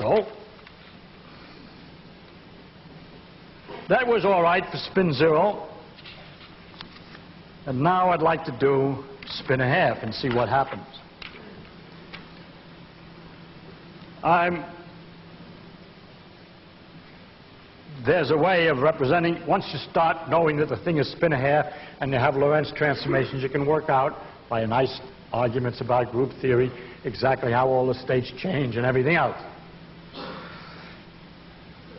So that was all right for spin 0. And now I'd like to do spin a half and see what happens. There's a way of representing, once you start knowing that the thing is spin a half and you have Lorentz transformations, you can work out by nice arguments about group theory exactly how all the states change and everything else.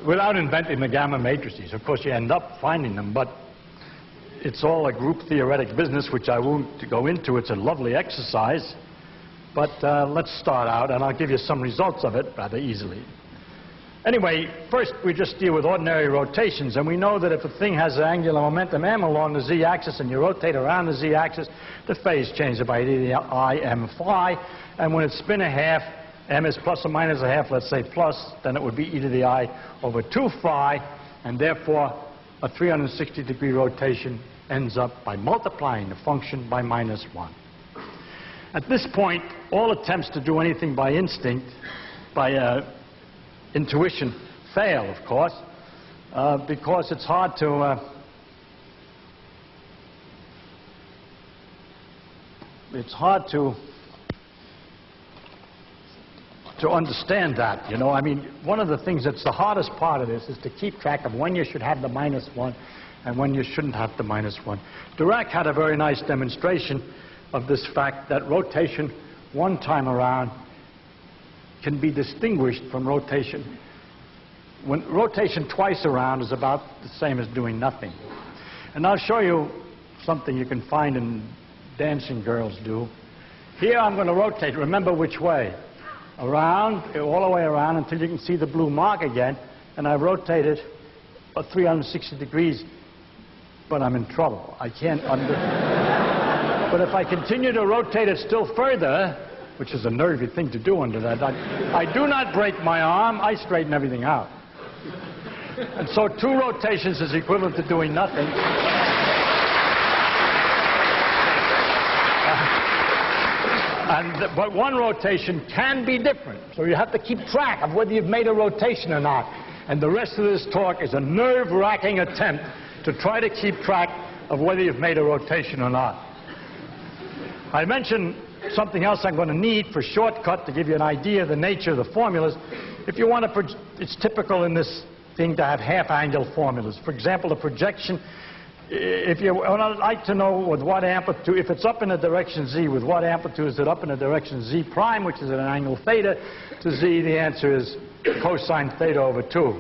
Without inventing the gamma matrices. Of course, you end up finding them, but it's all a group theoretic business, which I won't go into. It's a lovely exercise. But let's start out, and I'll give you some results of it rather easily. Anyway, first we just deal with ordinary rotations, and we know that if a thing has an angular momentum m along the z-axis and you rotate around the z-axis, the phase changes by e to the I m phi, and when it's spin a half, m is plus or minus a half, let's say plus, then it would be e to the I over 2 phi, and therefore a 360-degree rotation ends up by multiplying the function by minus 1. At this point, all attempts to do anything by instinct, by intuition, fail, of course, because it's hard to understand that, you know. I mean, one of the things that's the hardest part of this is to keep track of when you should have the minus 1 and when you shouldn't have the minus 1. Dirac had a very nice demonstration of this fact that rotation one time around can be distinguished from rotation. When rotation twice around is about the same as doing nothing. And I'll show you something you can find in dancing girls do. Here I'm going to rotate, remember which way. Around, all the way around until you can see the blue mark again, and I rotate it 360 degrees, but I'm in trouble. I can't But if I continue to rotate it still further, which is a nervy thing to do under that, I do not break my arm, I straighten everything out. And so 2 rotations is equivalent to doing nothing. But 1 rotation can be different. So you have to keep track of whether you've made a rotation or not. And the rest of this talk is a nerve-wracking attempt to try to keep track of whether you've made a rotation or not. I mentioned something else I'm going to need for shortcut to give you an idea of the nature of the formulas. If you want to, it's typical in this thing to have half-angle formulas. For example, the projection, if you would like to know with what amplitude, if it's up in the direction z, with what amplitude is it up in the direction z prime, which is at an angle theta, to z, the answer is cosine theta over 2,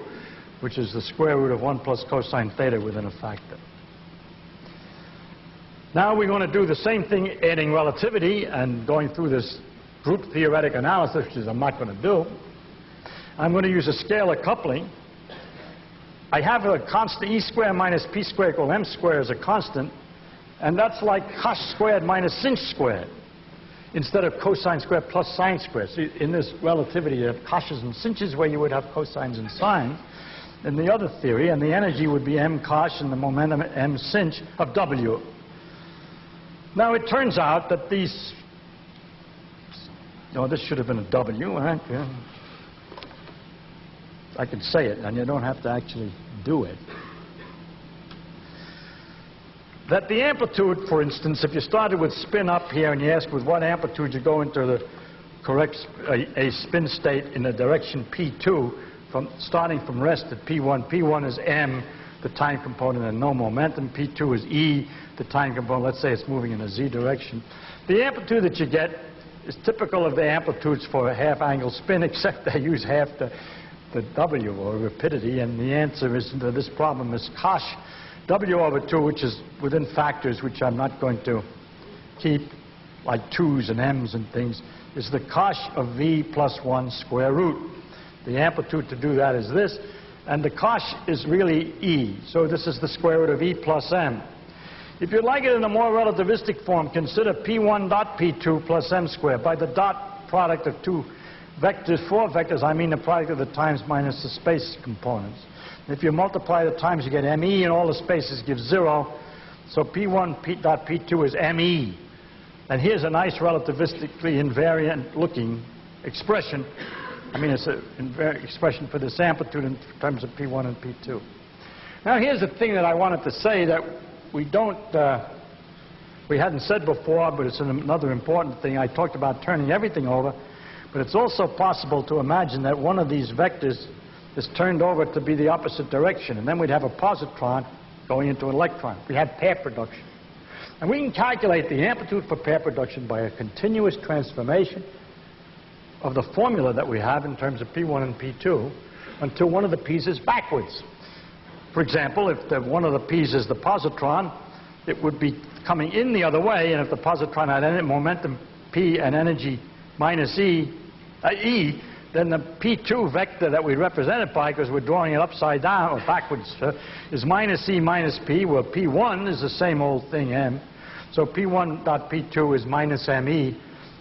which is the square root of 1 plus cosine theta within a factor. Now we're going to do the same thing, adding relativity and going through this group theoretic analysis, which I'm not going to do. I'm going to use a scalar coupling. I have a constant e squared minus p squared equal m squared as a constant, and that's like cos squared minus sinh squared, instead of cosine squared plus sine squared. So in this relativity, you have cos's and sinhs where you would have cosines and sines. In the other theory, and the energy would be m cos and the momentum m sinh of W. Now it turns out that these, no, this should have been a W, right? Yeah. I can say it, and you don't have to actually do it. That the amplitude, for instance, if you started with spin up here and you ask with what amplitude you go into the correct a spin state in the direction P2, starting from rest at P1. P1 is m, the time component, and no momentum. P2 is e, the time component. Let's say it's moving in a z direction. The amplitude that you get is typical of the amplitudes for a half-angle spin, except they use half the W, or rapidity, and the answer is to this problem is cos W over 2, which is within factors which I'm not going to keep, like 2's and m's and things, is the cos of v plus 1 square root. The amplitude to do that is this, and the cos is really e, so this is the square root of e plus m. If you'd like it in a more relativistic form, consider p1 dot p2 plus m squared. By the dot product of 2 vectors, 4 vectors, I mean the product of the times minus the space components. If you multiply the times, you get me, and all the spaces give 0. So P1 dot P2 is me. And here's a nice relativistically invariant looking expression I mean, it's an expression for this amplitude in terms of P1 and P2. Now, here's the thing that I wanted to say that we hadn't said before, but it's another important thing. I talked about turning everything over, but it's also possible to imagine that one of these vectors is turned over to be the opposite direction, and then we'd have a positron going into an electron. We had pair production. And we can calculate the amplitude for pair production by a continuous transformation of the formula that we have in terms of P1 and P2 until one of the p's is backwards. For example, if one of the p's is the positron, it would be coming in the other way, and if the positron had any momentum P and energy minus E, then the P2 vector that we represent it by, because we're drawing it upside down or backwards, is minus E minus P, where P1 is the same old thing, M. So P1 dot P2 is minus ME.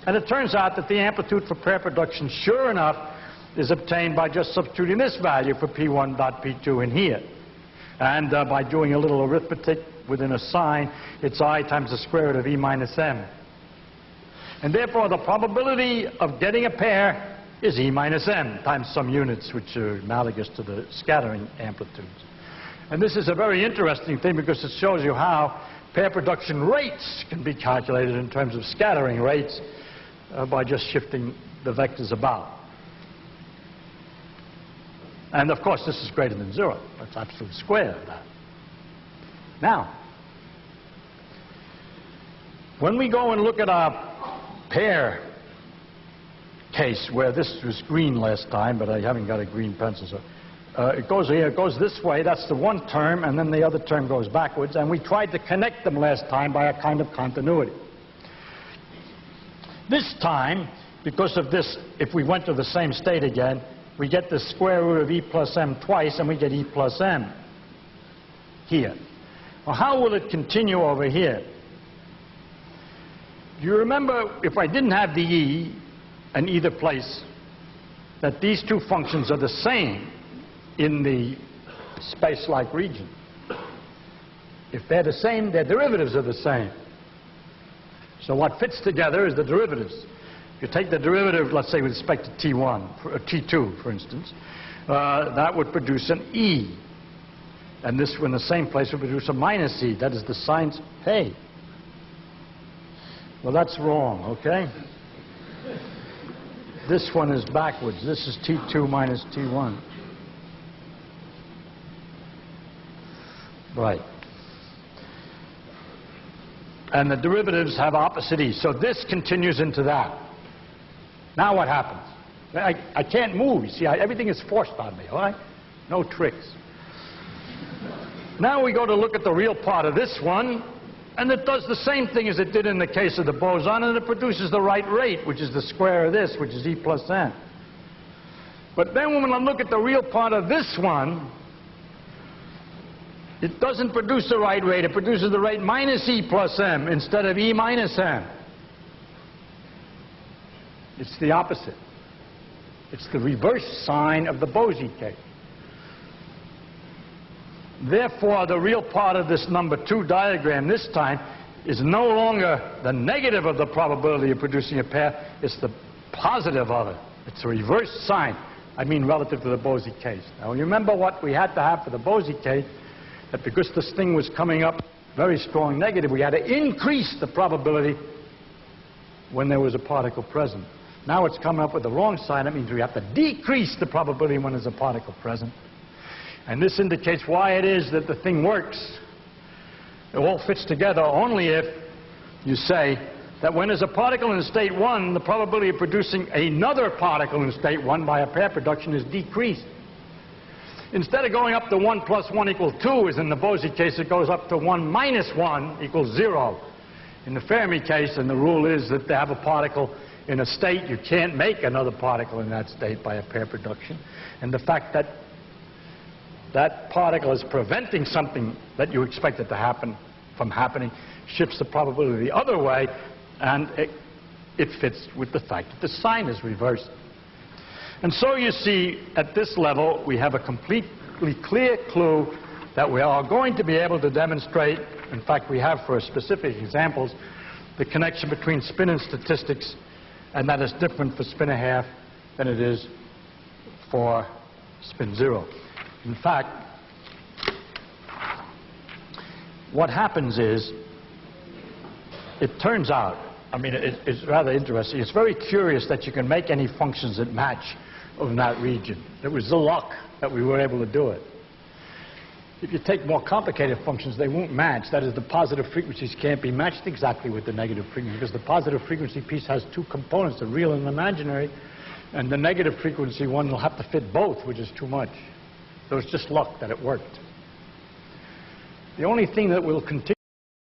And it turns out that the amplitude for pair production, sure enough, is obtained by just substituting this value for P1 dot P2 in here. And by doing a little arithmetic within a sign, it's I times the square root of E minus M. And therefore, the probability of getting a pair is E minus M times some units, which are analogous to the scattering amplitudes. And this is a very interesting thing because it shows you how pair production rates can be calculated in terms of scattering rates by just shifting the vectors about. And of course, this is greater than 0. That's absolute square of that. Now, when we go and look at our pair case, where this was green last time, but I haven't got a green pencil, so it goes here, it goes this way, that's the one term, and then the other term goes backwards, and we tried to connect them last time by a kind of continuity. This time, because of this, if we went to the same state again, we get the square root of E plus M twice, and we get E plus M here. Well, how will it continue over here? Do you remember, if I didn't have the E in either place, that these two functions are the same in the space-like region? If they're the same, their derivatives are the same. So what fits together is the derivatives. If you take the derivative, let's say with respect to T1, or T2, for instance, that would produce an E. And this, in the same place, would produce a minus E. That is the signs, hey. Well, that's wrong, okay? This one is backwards. This is T2 minus T1. Right. And the derivatives have opposite E. So this continues into that. Now what happens? I can't move. You see, everything is forced on me, all right? No tricks. Now we go to look at the real part of this one, and it does the same thing as it did in the case of the boson, and it produces the right rate, which is the square of this, which is E plus M. But then when I look at the real part of this one, it doesn't produce the right rate. It produces the rate minus E plus M instead of E minus M. It's the opposite. It's the reverse sign of the Bose case. Therefore, the real part of this number 2 diagram this time is no longer the negative of the probability of producing a pair. It's the positive of it. It's a reverse sign. I mean relative to the Bose case. Now, you remember what we had to have for the Bose case? That because this thing was coming up very strong negative, we had to increase the probability when there was a particle present. Now it's coming up with the wrong sign. That means we have to decrease the probability when there's a particle present. And this indicates why it is that the thing works. It all fits together only if you say that when there's a particle in state 1, the probability of producing another particle in state 1 by a pair production is decreased. Instead of going up to 1 plus 1 equals 2, as in the Bose case, it goes up to 1 minus 1 equals 0. In the Fermi case, and the rule is that they have a particle in a state, you can't make another particle in that state by a pair production. And the fact that that particle is preventing something that you expected to happen from happening shifts the probability the other way, and it fits with the fact that the sign is reversed. And so you see, at this level, we have a completely clear clue that we are going to be able to demonstrate, in fact, we have for specific examples, the connection between spin and statistics, and that is different for spin a half than it is for spin 0. In fact, what happens is, it turns out, I mean, it's rather interesting. It's very curious that you can make any functions that match in that region. It was the luck that we were able to do it. If you take more complicated functions, they won't match. That is, the positive frequencies can't be matched exactly with the negative frequency, because the positive frequency piece has two components, the real and the imaginary, and the negative frequency one will have to fit both, which is too much. So it's just luck that it worked. The only thing that will continue